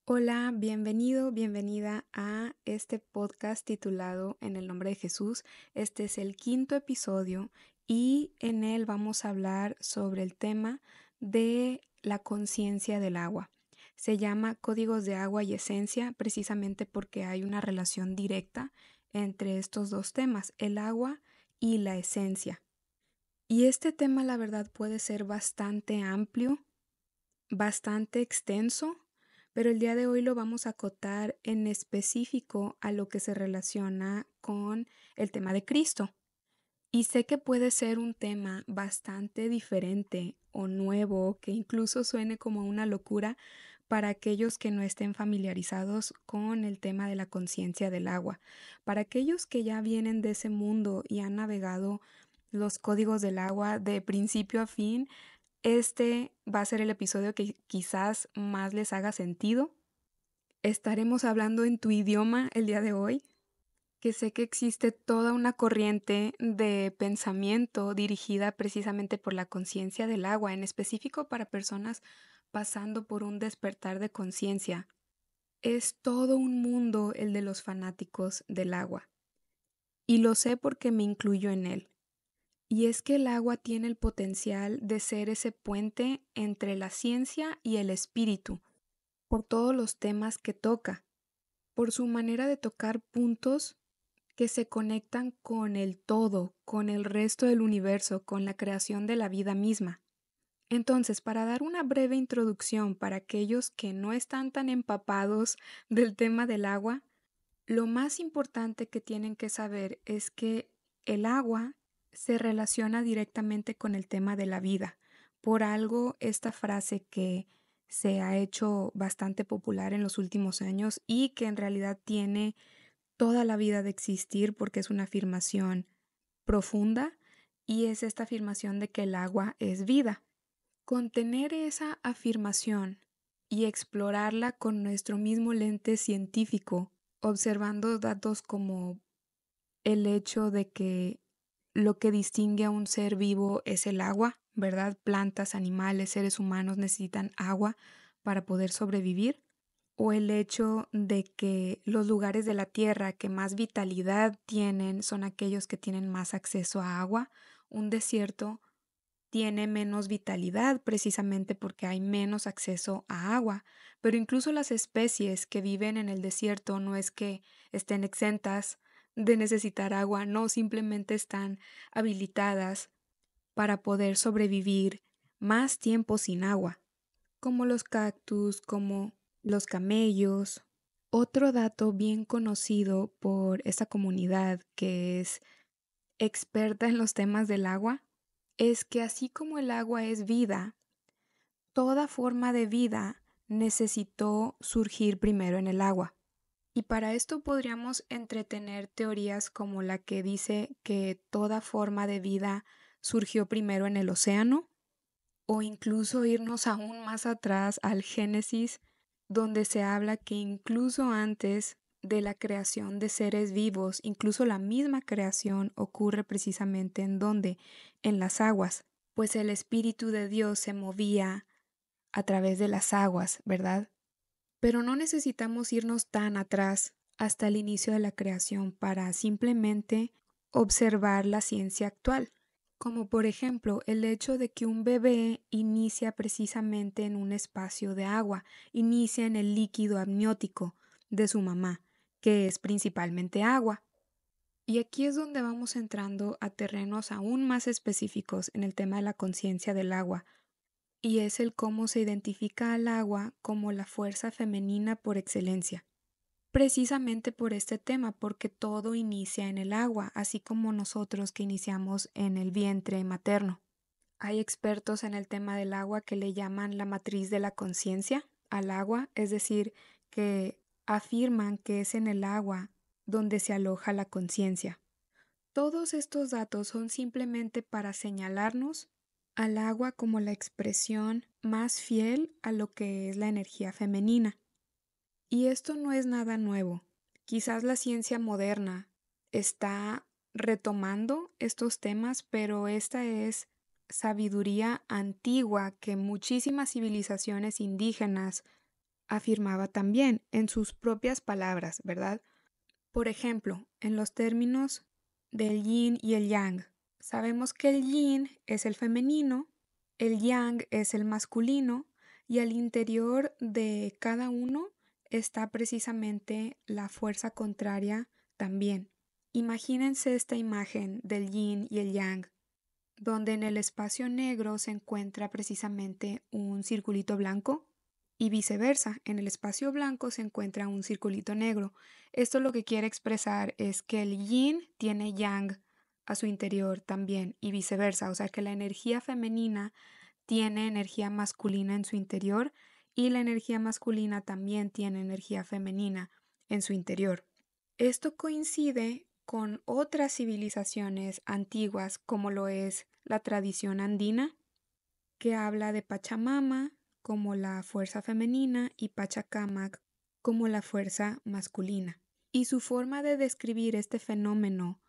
Hola, bienvenido, bienvenida a este podcast titulado En el nombre de Jesús. Este es el quinto episodio y en él vamos a hablar sobre el tema de la conciencia del agua. Se llama Códigos de agua y esencia precisamente porque hay una relación directa entre estos dos temas, el agua y la esencia. Y este tema, la verdad, puede ser bastante amplio, bastante extenso, pero el día de hoy lo vamos a acotar en específico a lo que se relaciona con el tema de Cristo. Y sé que puede ser un tema bastante diferente o nuevo, que incluso suene como una locura para aquellos que no estén familiarizados con el tema de la conciencia del agua. Para aquellos que ya vienen de ese mundo y han navegado los códigos del agua de principio a fin, este va a ser el episodio que quizás más les haga sentido. Estaremos hablando en tu idioma el día de hoy, que sé que existe toda una corriente de pensamiento dirigida precisamente por la conciencia del agua, en específico para personas pasando por un despertar de conciencia. Es todo un mundo el de los fanáticos del agua, y lo sé porque me incluyo en él. Y es que el agua tiene el potencial de ser ese puente entre la ciencia y el espíritu, por todos los temas que toca, por su manera de tocar puntos que se conectan con el todo, con el resto del universo, con la creación de la vida misma. Entonces, para dar una breve introducción para aquellos que no están tan empapados del tema del agua, lo más importante que tienen que saber es que el agua se relaciona directamente con el tema de la vida. Por algo, esta frase que se ha hecho bastante popular en los últimos años y que en realidad tiene toda la vida de existir porque es una afirmación profunda y es esta afirmación de que el agua es vida. Contener esa afirmación y explorarla con nuestro mismo lente científico, observando datos como el hecho de que lo que distingue a un ser vivo es el agua, ¿verdad? Plantas, animales, seres humanos necesitan agua para poder sobrevivir. O el hecho de que los lugares de la Tierra que más vitalidad tienen son aquellos que tienen más acceso a agua. Un desierto tiene menos vitalidad precisamente porque hay menos acceso a agua, pero incluso las especies que viven en el desierto no es que estén exentas de necesitar agua, no, simplemente están habilitadas para poder sobrevivir más tiempo sin agua, como los cactus, como los camellos. Otro dato bien conocido por esta comunidad que es experta en los temas del agua es que así como el agua es vida, toda forma de vida necesitó surgir primero en el agua. Y para esto podríamos entretener teorías como la que dice que toda forma de vida surgió primero en el océano, o incluso irnos aún más atrás al Génesis, donde se habla que incluso antes de la creación de seres vivos, incluso la misma creación ocurre precisamente en donde, en las aguas, pues el Espíritu de Dios se movía a través de las aguas, ¿verdad? Pero no necesitamos irnos tan atrás hasta el inicio de la creación para simplemente observar la ciencia actual, como por ejemplo el hecho de que un bebé inicia precisamente en un espacio de agua, inicia en el líquido amniótico de su mamá, que es principalmente agua. Y aquí es donde vamos entrando a terrenos aún más específicos en el tema de la conciencia del agua, y es el cómo se identifica al agua como la fuerza femenina por excelencia. Precisamente por este tema, porque todo inicia en el agua, así como nosotros que iniciamos en el vientre materno. Hay expertos en el tema del agua que le llaman la matriz de la conciencia al agua, es decir, que afirman que es en el agua donde se aloja la conciencia. Todos estos datos son simplemente para señalarnos al agua como la expresión más fiel a lo que es la energía femenina. Y esto no es nada nuevo. Quizás la ciencia moderna está retomando estos temas, pero esta es sabiduría antigua que muchísimas civilizaciones indígenas afirmaba también en sus propias palabras, ¿verdad? Por ejemplo, en los términos del yin y el yang, sabemos que el yin es el femenino, el yang es el masculino y al interior de cada uno está precisamente la fuerza contraria también. Imagínense esta imagen del yin y el yang, donde en el espacio negro se encuentra precisamente un circulito blanco y viceversa, en el espacio blanco se encuentra un circulito negro. Esto lo que quiere expresar es que el yin tiene yang a su interior también y viceversa, o sea que la energía femenina tiene energía masculina en su interior y la energía masculina también tiene energía femenina en su interior. Esto coincide con otras civilizaciones antiguas como lo es la tradición andina, que habla de Pachamama como la fuerza femenina y Pachacamac como la fuerza masculina. Y su forma de describir este fenómeno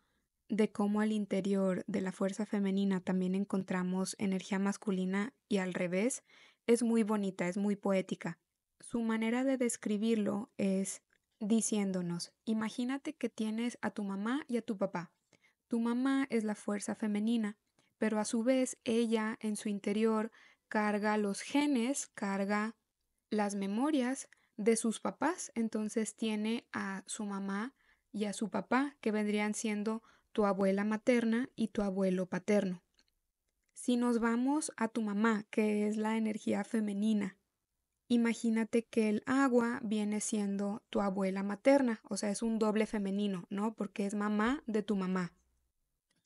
de cómo al interior de la fuerza femenina también encontramos energía masculina y al revés es muy bonita, es muy poética. Su manera de describirlo es diciéndonos, imagínate que tienes a tu mamá y a tu papá. Tu mamá es la fuerza femenina, pero a su vez ella en su interior carga los genes, carga las memorias de sus papás, entonces tiene a su mamá y a su papá, que vendrían siendo tu abuela materna y tu abuelo paterno. Si nos vamos a tu mamá, que es la energía femenina, imagínate que el agua viene siendo tu abuela materna, o sea, es un doble femenino, ¿no? Porque es mamá de tu mamá.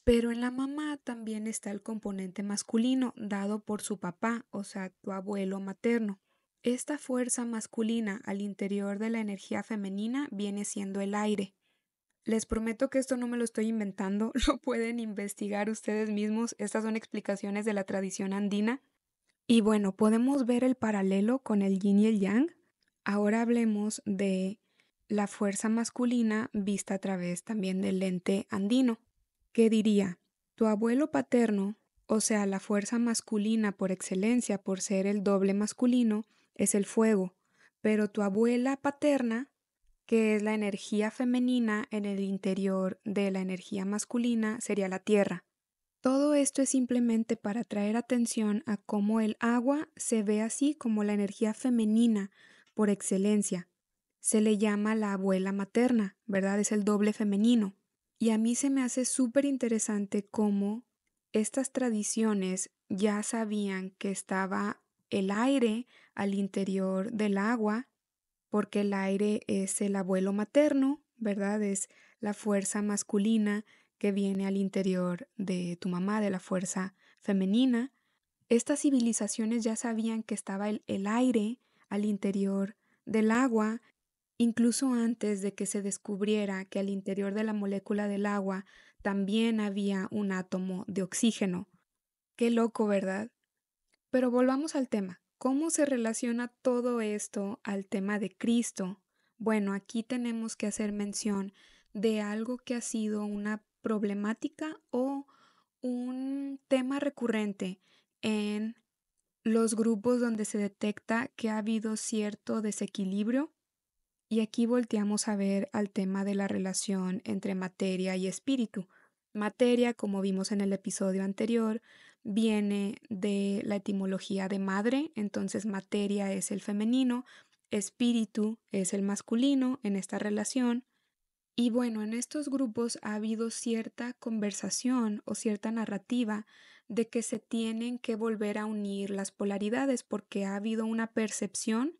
Pero en la mamá también está el componente masculino dado por su papá, o sea, tu abuelo materno. Esta fuerza masculina al interior de la energía femenina viene siendo el aire. Les prometo que esto no me lo estoy inventando, lo pueden investigar ustedes mismos, estas son explicaciones de la tradición andina. Y bueno, podemos ver el paralelo con el yin y el yang. Ahora hablemos de la fuerza masculina vista a través también del lente andino. ¿Qué diría? Tu abuelo paterno, o sea, la fuerza masculina por excelencia, por ser el doble masculino, es el fuego, pero tu abuela paterna, que es la energía femenina en el interior de la energía masculina, sería la tierra. Todo esto es simplemente para traer atención a cómo el agua se ve así como la energía femenina por excelencia. Se le llama la abuela materna, ¿verdad? Es el doble femenino. Y a mí se me hace súper interesante cómo estas tradiciones ya sabían que estaba el aire al interior del agua, porque el aire es el abuelo materno, ¿verdad? Es la fuerza masculina que viene al interior de tu mamá, de la fuerza femenina. Estas civilizaciones ya sabían que estaba el aire al interior del agua, incluso antes de que se descubriera que al interior de la molécula del agua también había un átomo de oxígeno. Qué loco, ¿verdad? Pero volvamos al tema. ¿Cómo se relaciona todo esto al tema de Cristo? Bueno, aquí tenemos que hacer mención de algo que ha sido una problemática o un tema recurrente en los grupos donde se detecta que ha habido cierto desequilibrio. Y aquí volteamos a ver al tema de la relación entre materia y espíritu. Materia, como vimos en el episodio anterior, viene de la etimología de madre, entonces materia es el femenino, espíritu es el masculino en esta relación. Y bueno, en estos grupos ha habido cierta conversación o cierta narrativa de que se tienen que volver a unir las polaridades porque ha habido una percepción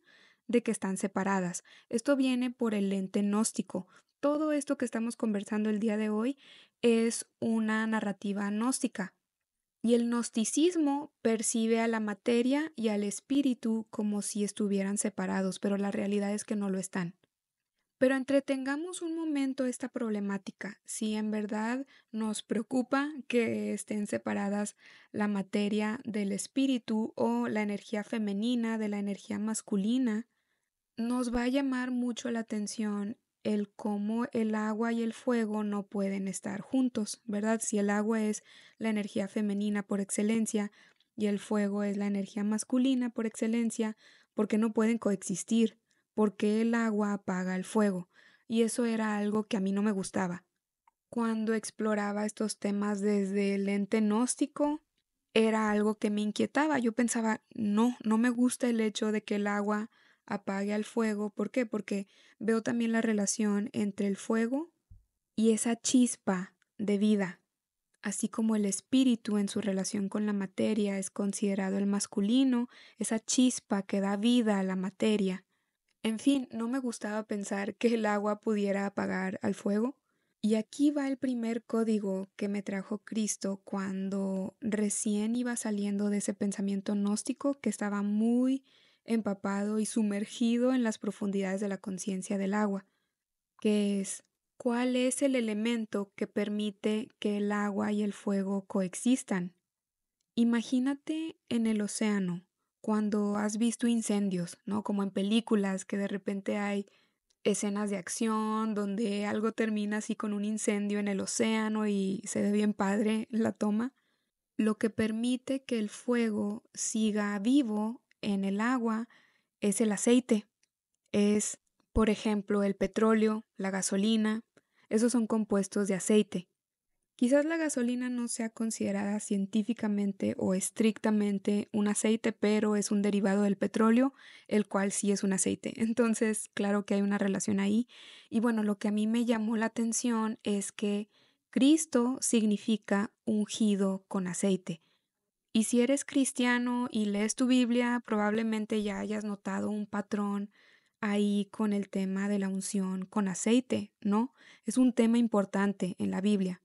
de que están separadas. Esto viene por el lente gnóstico. Todo esto que estamos conversando el día de hoy es una narrativa gnóstica. Y el gnosticismo percibe a la materia y al espíritu como si estuvieran separados, pero la realidad es que no lo están. Pero entretengamos un momento esta problemática. Si en verdad nos preocupa que estén separadas la materia del espíritu o la energía femenina de la energía masculina, nos va a llamar mucho la atención el cómo el agua y el fuego no pueden estar juntos, ¿verdad? Si el agua es la energía femenina por excelencia y el fuego es la energía masculina por excelencia, ¿por qué no pueden coexistir? ¿por qué el agua apaga el fuego? Y eso era algo que a mí no me gustaba. Cuando exploraba estos temas desde el ente gnóstico, era algo que me inquietaba. Yo pensaba, no, no me gusta el hecho de que el agua apague al fuego. ¿Por qué? Porque veo también la relación entre el fuego y esa chispa de vida, así como el espíritu en su relación con la materia es considerado el masculino, esa chispa que da vida a la materia. En fin, no me gustaba pensar que el agua pudiera apagar al fuego. Y aquí va el primer código que me trajo Cristo cuando recién iba saliendo de ese pensamiento gnóstico que estaba muy empapado y sumergido en las profundidades de la conciencia del agua, que es ¿cuál es el elemento que permite que el agua y el fuego coexistan? Imagínate en el océano, cuando has visto incendios, ¿no? Como en películas, que de repente hay escenas de acción donde algo termina así con un incendio en el océano y se ve bien padre la toma. Lo que permite que el fuego siga vivo en el agua es el aceite, es, por ejemplo, el petróleo, la gasolina, esos son compuestos de aceite. Quizás la gasolina no sea considerada científicamente o estrictamente un aceite, pero es un derivado del petróleo, el cual sí es un aceite. Entonces, claro que hay una relación ahí. Y bueno, lo que a mí me llamó la atención es que Cristo significa ungido con aceite. Y si eres cristiano y lees tu Biblia, probablemente ya hayas notado un patrón ahí con el tema de la unción con aceite, ¿no? Es un tema importante en la Biblia.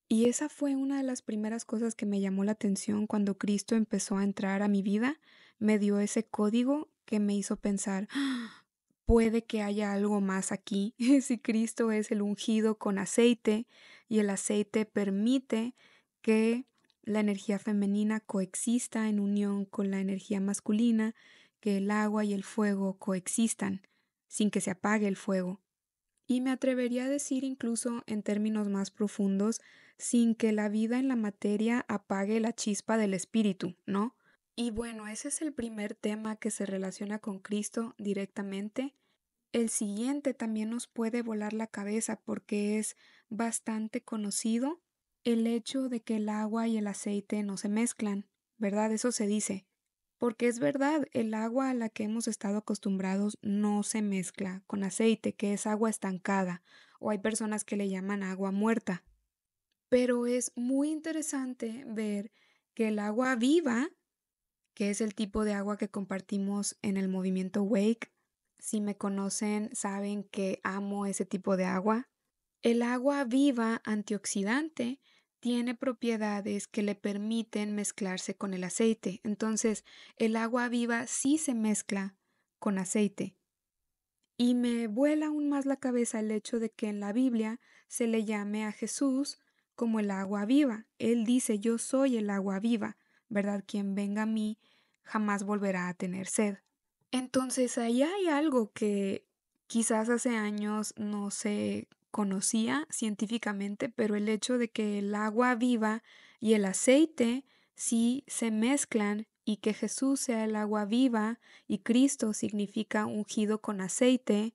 Y esa fue una de las primeras cosas que me llamó la atención cuando Cristo empezó a entrar a mi vida. Me dio ese código que me hizo pensar, "Ah, puede que haya algo más aquí. Si Cristo es el ungido con aceite y el aceite permite que la energía femenina coexista en unión con la energía masculina, que el agua y el fuego coexistan sin que se apague el fuego. Y me atrevería a decir incluso en términos más profundos, sin que la vida en la materia apague la chispa del espíritu, ¿no? Y bueno, ese es el primer tema que se relaciona con Cristo directamente. El siguiente también nos puede volar la cabeza porque es bastante conocido el hecho de que el agua y el aceite no se mezclan, ¿verdad? Eso se dice. Porque es verdad, el agua a la que hemos estado acostumbrados no se mezcla con aceite, que es agua estancada, o hay personas que le llaman agua muerta. Pero es muy interesante ver que el agua viva, que es el tipo de agua que compartimos en el movimiento Wake, si me conocen saben que amo ese tipo de agua. El agua viva antioxidante tiene propiedades que le permiten mezclarse con el aceite. Entonces, el agua viva sí se mezcla con aceite. Y me vuela aún más la cabeza el hecho de que en la Biblia se le llame a Jesús como el agua viva. Él dice, yo soy el agua viva, ¿verdad? Quien venga a mí jamás volverá a tener sed. Entonces ahí hay algo que quizás hace años no se conocía científicamente, pero el hecho de que el agua viva y el aceite sí se mezclan y que Jesús sea el agua viva y Cristo significa ungido con aceite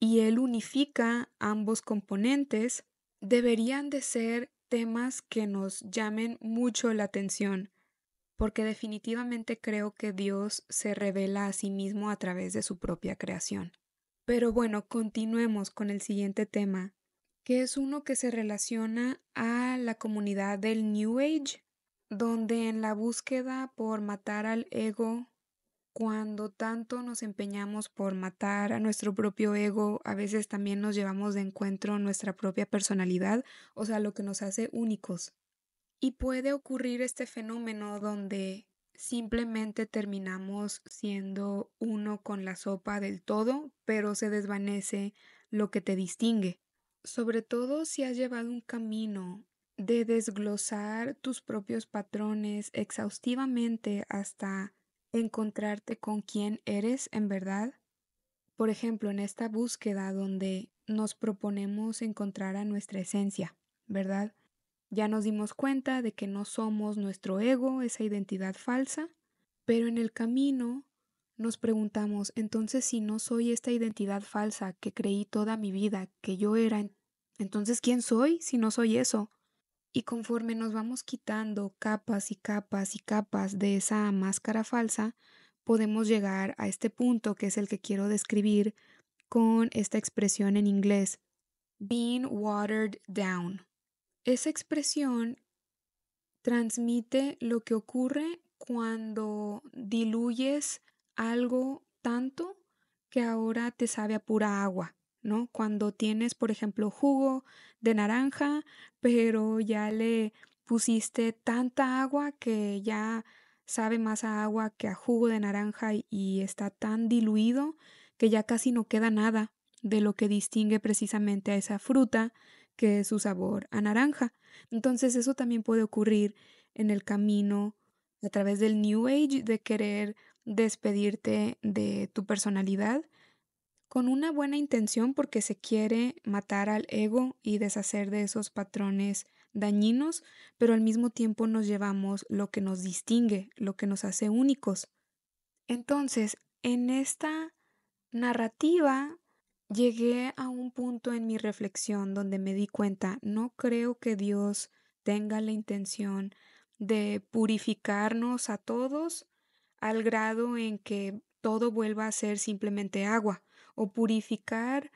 y Él unifica ambos componentes, deberían de ser temas que nos llamen mucho la atención porque definitivamente creo que Dios se revela a sí mismo a través de su propia creación. Pero bueno, continuemos con el siguiente tema, que es uno que se relaciona a la comunidad del New Age, donde en la búsqueda por matar al ego, cuando tanto nos empeñamos por matar a nuestro propio ego, a veces también nos llevamos de encuentro nuestra propia personalidad, o sea, lo que nos hace únicos. Y puede ocurrir este fenómeno donde simplemente terminamos siendo uno con la sopa del todo, pero se desvanece lo que te distingue. Sobre todo si has llevado un camino de desglosar tus propios patrones exhaustivamente hasta encontrarte con quién eres en verdad. Por ejemplo, en esta búsqueda donde nos proponemos encontrar a nuestra esencia, ¿verdad? Ya nos dimos cuenta de que no somos nuestro ego, esa identidad falsa, pero en el camino nos preguntamos, entonces si no soy esta identidad falsa que creí toda mi vida que yo era, entonces ¿quién soy si no soy eso? Y conforme nos vamos quitando capas y capas y capas de esa máscara falsa, podemos llegar a este punto que es el que quiero describir con esta expresión en inglés, being watered down. Esa expresión transmite lo que ocurre cuando diluyes algo tanto que ahora te sabe a pura agua, ¿no? Cuando tienes, por ejemplo, jugo de naranja, pero ya le pusiste tanta agua que ya sabe más a agua que a jugo de naranja y está tan diluido que ya casi no queda nada de lo que distingue precisamente a esa fruta, que es su sabor a naranja. Entonces eso también puede ocurrir en el camino a través del New Age de querer despedirte de tu personalidad con una buena intención porque se quiere matar al ego y deshacer de esos patrones dañinos, pero al mismo tiempo nos llevamos lo que nos distingue, lo que nos hace únicos. Entonces, en esta narrativa llegué a un punto en mi reflexión donde me di cuenta, no creo que Dios tenga la intención de purificarnos a todos al grado en que todo vuelva a ser simplemente agua, o purificar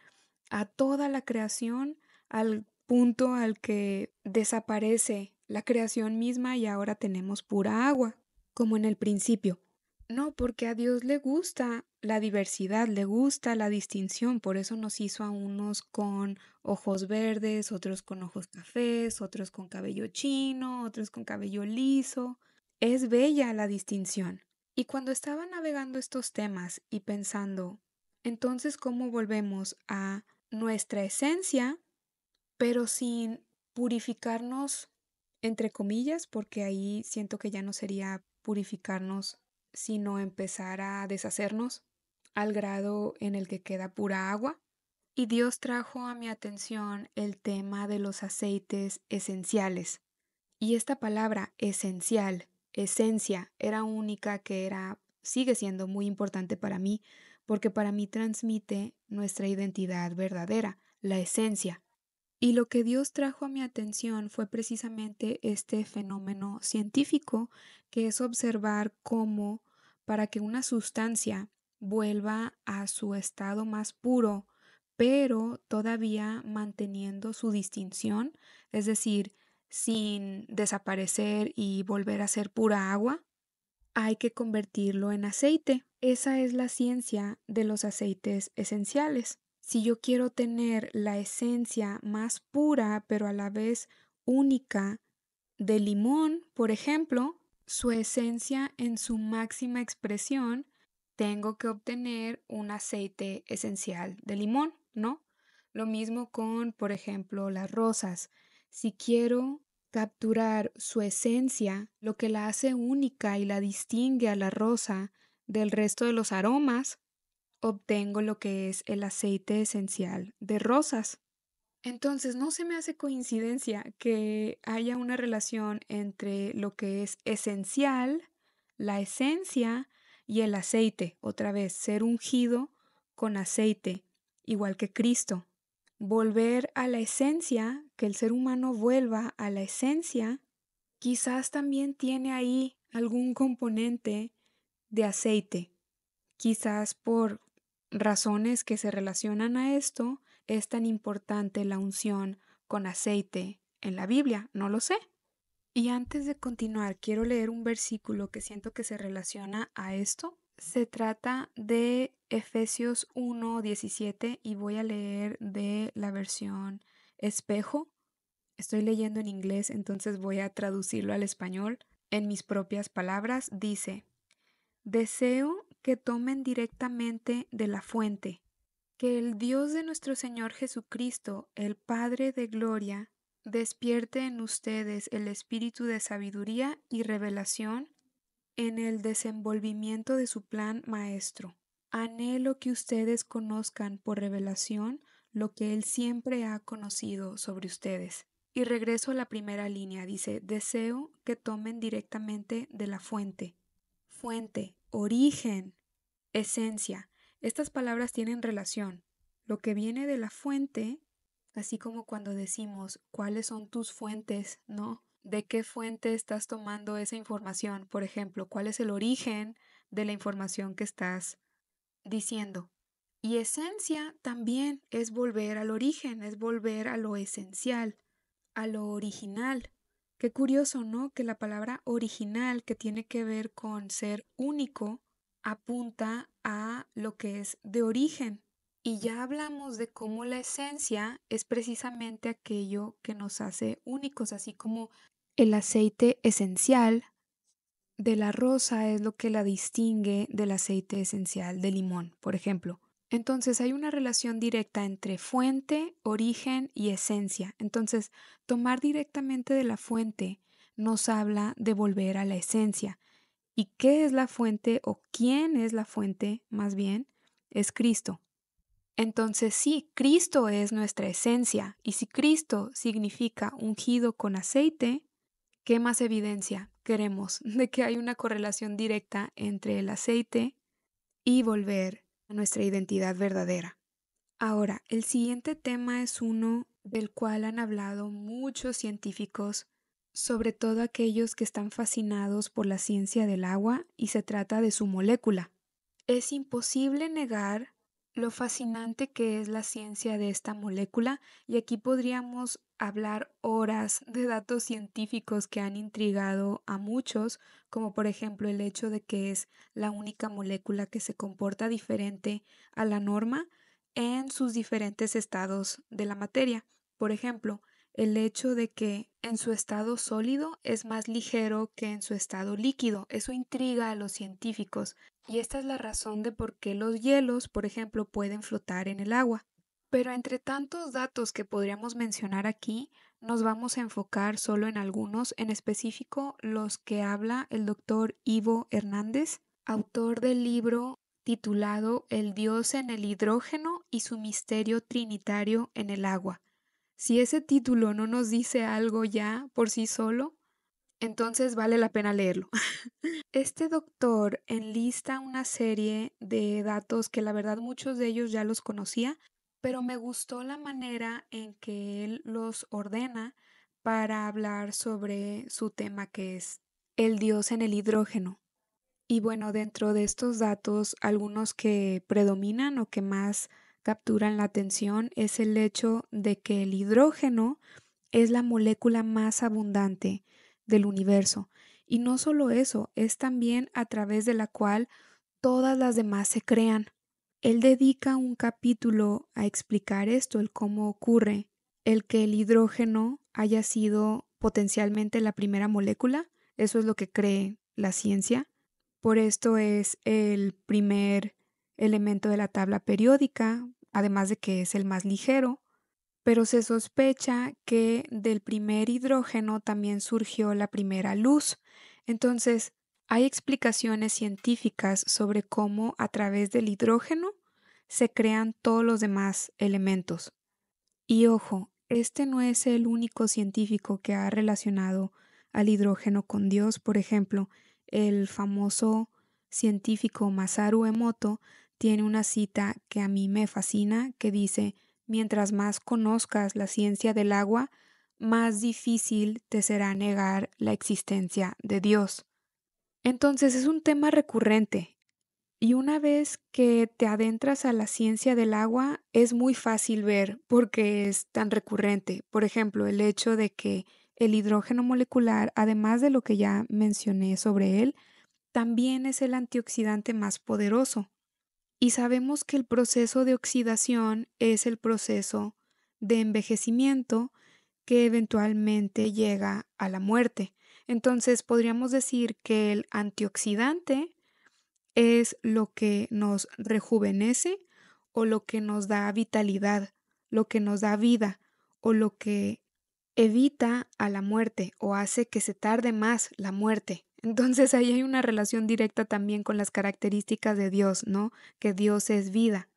a toda la creación al punto al que desaparece la creación misma y ahora tenemos pura agua, como en el principio. No, porque a Dios le gusta la diversidad, le gusta la distinción, por eso nos hizo a unos con ojos verdes, otros con ojos cafés, otros con cabello chino, otros con cabello liso. Es bella la distinción. Y cuando estaba navegando estos temas y pensando, entonces, ¿cómo volvemos a nuestra esencia, pero sin purificarnos, entre comillas, porque ahí siento que ya no sería purificarnos, sino empezar a deshacernos al grado en el que queda pura agua? Y Dios trajo a mi atención el tema de los aceites esenciales. Y esta palabra esencial, esencia, era única que sigue siendo muy importante para mí, porque para mí transmite nuestra identidad verdadera, la esencia. Y lo que Dios trajo a mi atención fue precisamente este fenómeno científico, que es observar cómo para que una sustancia vuelva a su estado más puro, pero todavía manteniendo su distinción, es decir, sin desaparecer y volver a ser pura agua, hay que convertirlo en aceite. Esa es la ciencia de los aceites esenciales. Si yo quiero tener la esencia más pura, pero a la vez única, de limón, por ejemplo, su esencia en su máxima expresión, tengo que obtener un aceite esencial de limón, ¿no? Lo mismo con, por ejemplo, las rosas. Si quiero capturar su esencia, lo que la hace única y la distingue a la rosa del resto de los aromas, obtengo lo que es el aceite esencial de rosas. Entonces, no se me hace coincidencia que haya una relación entre lo que es esencial, la esencia y el aceite. Otra vez, ser ungido con aceite, igual que Cristo. Volver a la esencia, que el ser humano vuelva a la esencia, quizás también tiene ahí algún componente de aceite. Quizás por razones que se relacionan a esto, es tan importante la unción con aceite en la Biblia, no lo sé. Y antes de continuar, quiero leer un versículo que siento que se relaciona a esto. Se trata de Efesios 1:17 y voy a leer de la versión espejo. Estoy leyendo en inglés, entonces voy a traducirlo al español. En mis propias palabras dice: deseo que tomen directamente de la fuente, que el Dios de nuestro Señor Jesucristo, el Padre de gloria, despierte en ustedes el espíritu de sabiduría y revelación en el desenvolvimiento de su plan maestro. Anhelo que ustedes conozcan por revelación lo que Él siempre ha conocido sobre ustedes. Y regreso a la primera línea, dice: deseo que tomen directamente de la fuente. Fuente, origen. esencia. Estas palabras tienen relación. Lo que viene de la fuente, así como cuando decimos cuáles son tus fuentes, ¿no? ¿De qué fuente estás tomando esa información? Por ejemplo, ¿cuál es el origen de la información que estás diciendo? Y esencia también es volver al origen, es volver a lo esencial, a lo original. Qué curioso, ¿no? Que la palabra original, que tiene que ver con ser único, apunta a lo que es de origen. Y ya hablamos de cómo la esencia es precisamente aquello que nos hace únicos, así como el aceite esencial de la rosa es lo que la distingue del aceite esencial de limón, por ejemplo. Entonces hay una relación directa entre fuente, origen y esencia. Entonces, tomar directamente de la fuente nos habla de volver a la esencia. ¿Y qué es la fuente o quién es la fuente, más bien? Es Cristo. Entonces sí, Cristo es nuestra esencia. Y si Cristo significa ungido con aceite, ¿qué más evidencia queremos de que hay una correlación directa entre el aceite y volver a nuestra identidad verdadera? Ahora, el siguiente tema es uno del cual han hablado muchos científicos, sobre todo aquellos que están fascinados por la ciencia del agua, y se trata de su molécula. Es imposible negar lo fascinante que es la ciencia de esta molécula, y aquí podríamos hablar horas de datos científicos que han intrigado a muchos, como por ejemplo el hecho de que es la única molécula que se comporta diferente a la norma en sus diferentes estados de la materia. Por ejemplo, el hecho de que en su estado sólido es más ligero que en su estado líquido. Eso intriga a los científicos. Y esta es la razón de por qué los hielos, por ejemplo, pueden flotar en el agua. Pero entre tantos datos que podríamos mencionar aquí, nos vamos a enfocar solo en algunos, en específico los que habla el doctor Ivo Hernández, autor del libro titulado El Dios en el hidrógeno y su misterio trinitario en el agua. Si ese título no nos dice algo ya por sí solo, entonces vale la pena leerlo. Este doctor enlista una serie de datos que la verdad muchos de ellos ya los conocía, pero me gustó la manera en que él los ordena para hablar sobre su tema, que es el Dios en el hidrógeno. Y bueno, dentro de estos datos, algunos que predominan o que más capturan la atención es el hecho de que el hidrógeno es la molécula más abundante del universo. Y no solo eso, es también a través de la cual todas las demás se crean. Él dedica un capítulo a explicar esto, el cómo ocurre el que el hidrógeno haya sido potencialmente la primera molécula. Eso es lo que cree la ciencia. Por esto es el primer elemento de la tabla periódica, además de que es el más ligero, pero se sospecha que del primer hidrógeno también surgió la primera luz. Entonces, hay explicaciones científicas sobre cómo a través del hidrógeno se crean todos los demás elementos. Y ojo, este no es el único científico que ha relacionado al hidrógeno con Dios. Por ejemplo, el famoso científico Masaru Emoto tiene una cita que a mí me fascina, que dice: mientras más conozcas la ciencia del agua, más difícil te será negar la existencia de Dios. Entonces es un tema recurrente, y una vez que te adentras a la ciencia del agua, es muy fácil ver por qué es tan recurrente. Por ejemplo, el hecho de que el hidrógeno molecular, además de lo que ya mencioné sobre él, también es el antioxidante más poderoso. Y sabemos que el proceso de oxidación es el proceso de envejecimiento que eventualmente llega a la muerte. Entonces, podríamos decir que el antioxidante es lo que nos rejuvenece o lo que nos da vitalidad, lo que nos da vida o lo que evita a la muerte o hace que se tarde más la muerte. Entonces ahí hay una relación directa también con las características de Dios, ¿no? Que Dios es vida.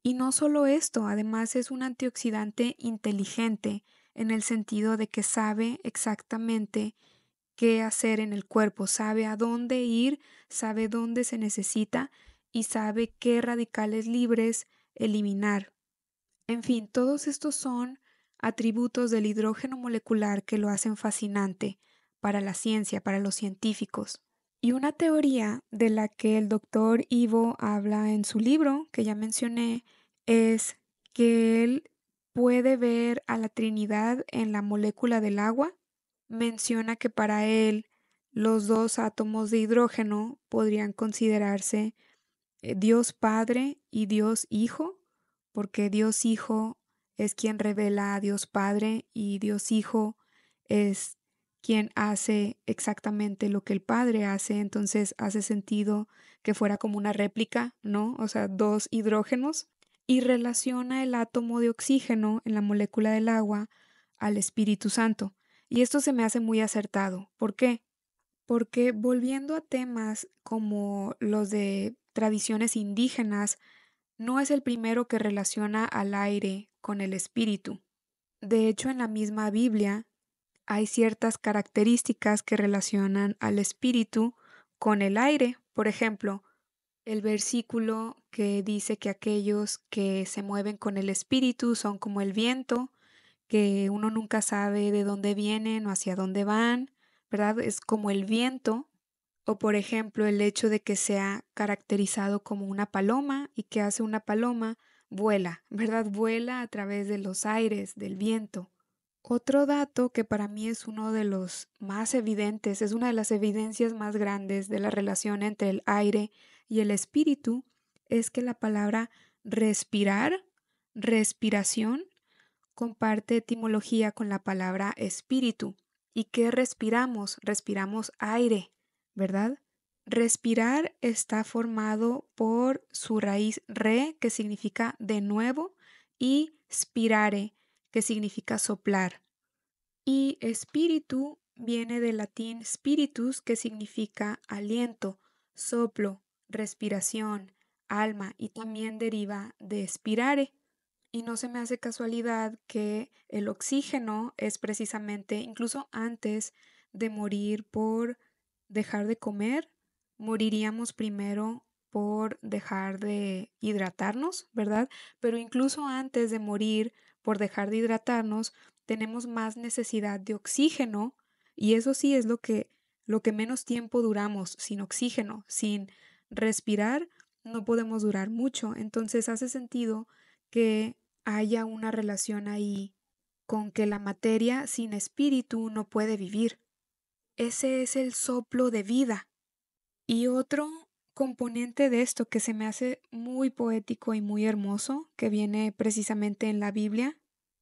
Y no solo esto, además es un antioxidante inteligente en el sentido de que sabe exactamente qué hacer en el cuerpo, sabe a dónde ir, sabe dónde se necesita, y sabe qué radicales libres eliminar. En fin, todos estos son atributos del hidrógeno molecular que lo hacen fascinante para la ciencia, para los científicos. Y una teoría de la que el doctor Ivo habla en su libro, que ya mencioné, es que él puede ver a la Trinidad en la molécula del agua. Menciona que para él los dos átomos de hidrógeno podrían considerarse Dios Padre y Dios Hijo, porque Dios Hijo es quien revela a Dios Padre y Dios Hijo es quien hace exactamente lo que el Padre hace, entonces hace sentido que fuera como una réplica, ¿no? O sea, dos hidrógenos, y relaciona el átomo de oxígeno en la molécula del agua al Espíritu Santo. Y esto se me hace muy acertado. ¿Por qué? Porque volviendo a temas como los de tradiciones indígenas, no es el primero que relaciona al aire con el espíritu. De hecho, en la misma Biblia hay ciertas características que relacionan al espíritu con el aire. Por ejemplo, el versículo que dice que aquellos que se mueven con el espíritu son como el viento, que uno nunca sabe de dónde vienen o hacia dónde van, ¿verdad? Es como el viento. O por ejemplo, el hecho de que sea caracterizado como una paloma y que hace una paloma, vuela, ¿verdad? Vuela a través de los aires, del viento. Otro dato que para mí es uno de los más evidentes, es una de las evidencias más grandes de la relación entre el aire y el espíritu, es que la palabra respirar, respiración, comparte etimología con la palabra espíritu. ¿Y qué respiramos? Respiramos aire, ¿verdad? Respirar está formado por su raíz re, que significa de nuevo, y spirare, que significa soplar. Y espíritu viene del latín spiritus, que significa aliento, soplo, respiración, alma, y también deriva de spirare. Y no se me hace casualidad que el oxígeno es precisamente, incluso antes de morir por dejar de comer, moriríamos primero por dejar de hidratarnos, ¿verdad? Pero incluso antes de morir por dejar de hidratarnos, tenemos más necesidad de oxígeno y eso sí es lo que menos tiempo duramos sin oxígeno, sin respirar, no podemos durar mucho. Entonces hace sentido que haya una relación ahí con que la materia sin espíritu no puede vivir. Ese es el soplo de vida. Y otro componente de esto que se me hace muy poético y muy hermoso, que viene precisamente en la Biblia,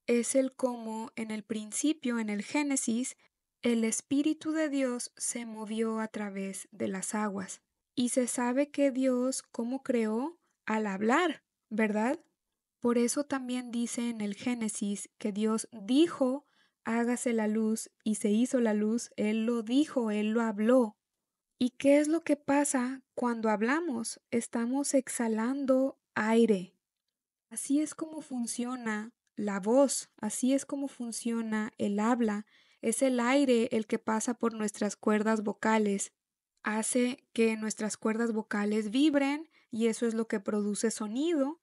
es el cómo en el principio, en el Génesis, el Espíritu de Dios se movió a través de las aguas. Y se sabe que Dios, ¿cómo creó? Al hablar, ¿verdad? Por eso también dice en el Génesis que Dios dijo, hágase la luz y se hizo la luz. Él lo dijo, Él lo habló. ¿Y qué es lo que pasa cuando hablamos? Estamos exhalando aire. Así es como funciona la voz, así es como funciona el habla. Es el aire el que pasa por nuestras cuerdas vocales. Hace que nuestras cuerdas vocales vibren y eso es lo que produce sonido.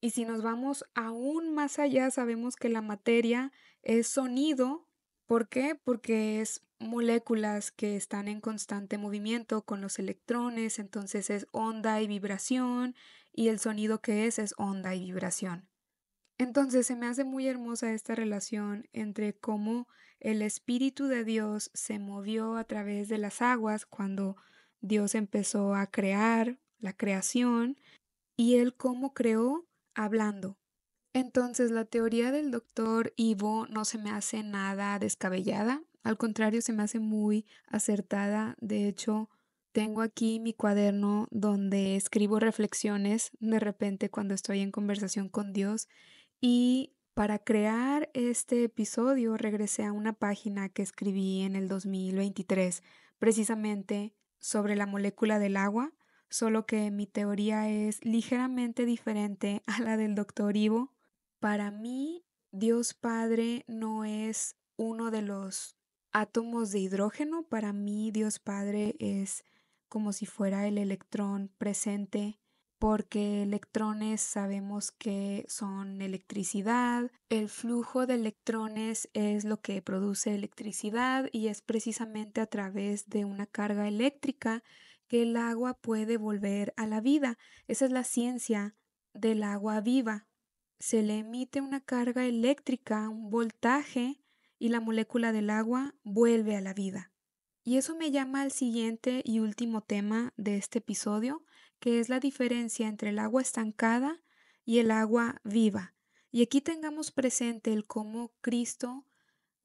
Y si nos vamos aún más allá, sabemos que la materia es sonido. ¿Por qué? Porque es moléculas que están en constante movimiento con los electrones, entonces es onda y vibración, y el sonido que es onda y vibración. Entonces se me hace muy hermosa esta relación entre cómo el Espíritu de Dios se movió a través de las aguas cuando Dios empezó a crear la creación y él cómo creó hablando. Entonces, la teoría del doctor Ivo no se me hace nada descabellada, al contrario, se me hace muy acertada. De hecho, tengo aquí mi cuaderno donde escribo reflexiones de repente cuando estoy en conversación con Dios y para crear este episodio regresé a una página que escribí en el 2023, precisamente sobre la molécula del agua, solo que mi teoría es ligeramente diferente a la del doctor Ivo. Para mí, Dios Padre no es uno de los átomos de hidrógeno. Para mí, Dios Padre es como si fuera el electrón presente porque electrones sabemos que son electricidad, el flujo de electrones es lo que produce electricidad y es precisamente a través de una carga eléctrica que el agua puede volver a la vida. Esa es la ciencia del agua viva. Se le emite una carga eléctrica, un voltaje, y la molécula del agua vuelve a la vida. Y eso me llama al siguiente y último tema de este episodio, que es la diferencia entre el agua estancada y el agua viva. Y aquí tengamos presente el cómo Cristo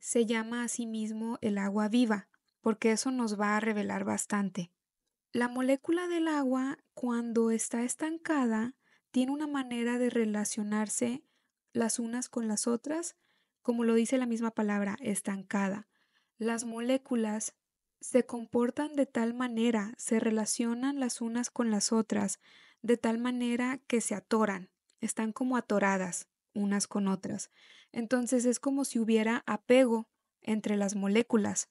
se llama a sí mismo el agua viva, porque eso nos va a revelar bastante. La molécula del agua, cuando está estancada, tiene una manera de relacionarse las unas con las otras, como lo dice la misma palabra, estancada. Las moléculas se comportan de tal manera, se relacionan las unas con las otras, de tal manera que se atoran, están como atoradas unas con otras. Entonces es como si hubiera apego entre las moléculas,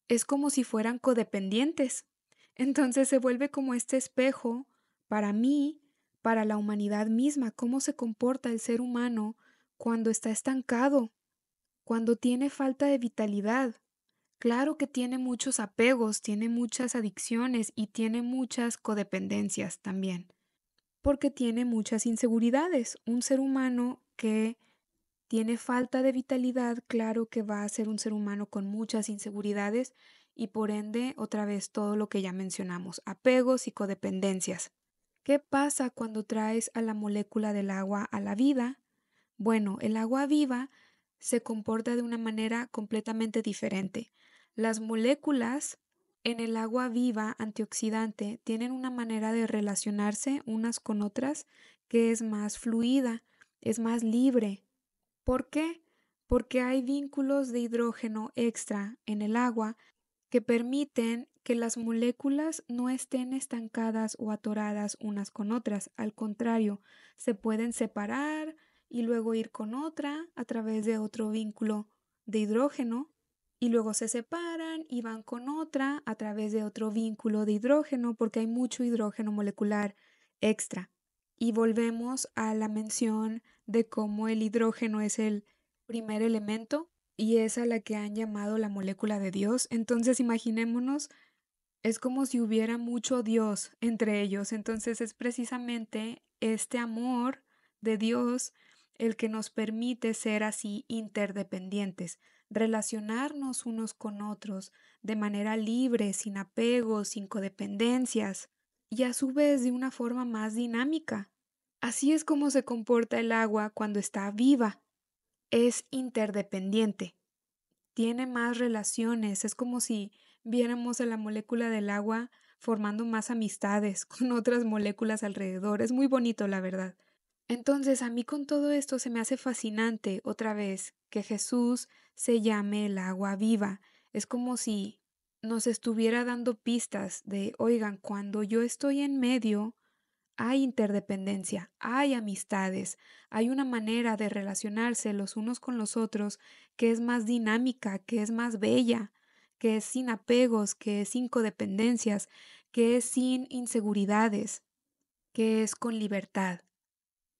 es como si fueran codependientes. Entonces se vuelve como este espejo para mí, para la humanidad misma, cómo se comporta el ser humano cuando está estancado, cuando tiene falta de vitalidad. Claro que tiene muchos apegos, tiene muchas adicciones y tiene muchas codependencias también, porque tiene muchas inseguridades. Un ser humano que tiene falta de vitalidad, claro que va a ser un ser humano con muchas inseguridades y por ende, otra vez, todo lo que ya mencionamos, apegos y codependencias. ¿Qué pasa cuando traes a la molécula del agua a la vida? Bueno, el agua viva se comporta de una manera completamente diferente. Las moléculas en el agua viva antioxidante tienen una manera de relacionarse unas con otras que es más fluida, es más libre. ¿Por qué? Porque hay vínculos de hidrógeno extra en el agua que permiten que las moléculas no estén estancadas o atoradas unas con otras. Al contrario, se pueden separar y luego ir con otra a través de otro vínculo de hidrógeno y luego se separan y van con otra a través de otro vínculo de hidrógeno porque hay mucho hidrógeno molecular extra. Y volvemos a la mención de cómo el hidrógeno es el primer elemento y es a la que han llamado la molécula de Dios. Entonces imaginémonos, es como si hubiera mucho Dios entre ellos. Entonces es precisamente este amor de Dios el que nos permite ser así interdependientes, relacionarnos unos con otros de manera libre, sin apegos, sin codependencias y a su vez de una forma más dinámica. Así es como se comporta el agua cuando está viva. Es interdependiente, tiene más relaciones, es como si viéramos a la molécula del agua formando más amistades con otras moléculas alrededor. Es muy bonito, la verdad. Entonces, a mí con todo esto se me hace fascinante otra vez que Jesús se llame el agua viva. Es como si nos estuviera dando pistas de, oigan, cuando yo estoy en medio, hay interdependencia, hay amistades, hay una manera de relacionarse los unos con los otros que es más dinámica, que es más bella, que es sin apegos, que es sin codependencias, que es sin inseguridades, que es con libertad.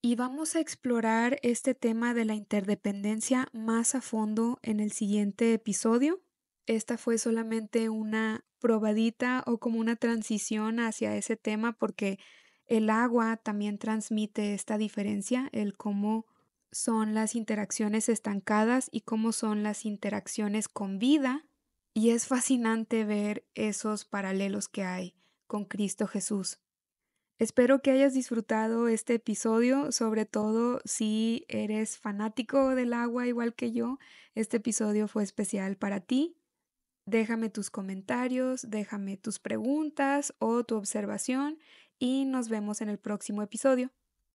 Y vamos a explorar este tema de la interdependencia más a fondo en el siguiente episodio. Esta fue solamente una probadita o como una transición hacia ese tema porque el agua también transmite esta diferencia, el cómo son las interacciones estancadas y cómo son las interacciones con vida. Y es fascinante ver esos paralelos que hay con Cristo Jesús. Espero que hayas disfrutado este episodio, sobre todo si eres fanático del agua igual que yo. Este episodio fue especial para ti. Déjame tus comentarios, déjame tus preguntas o tu observación y nos vemos en el próximo episodio.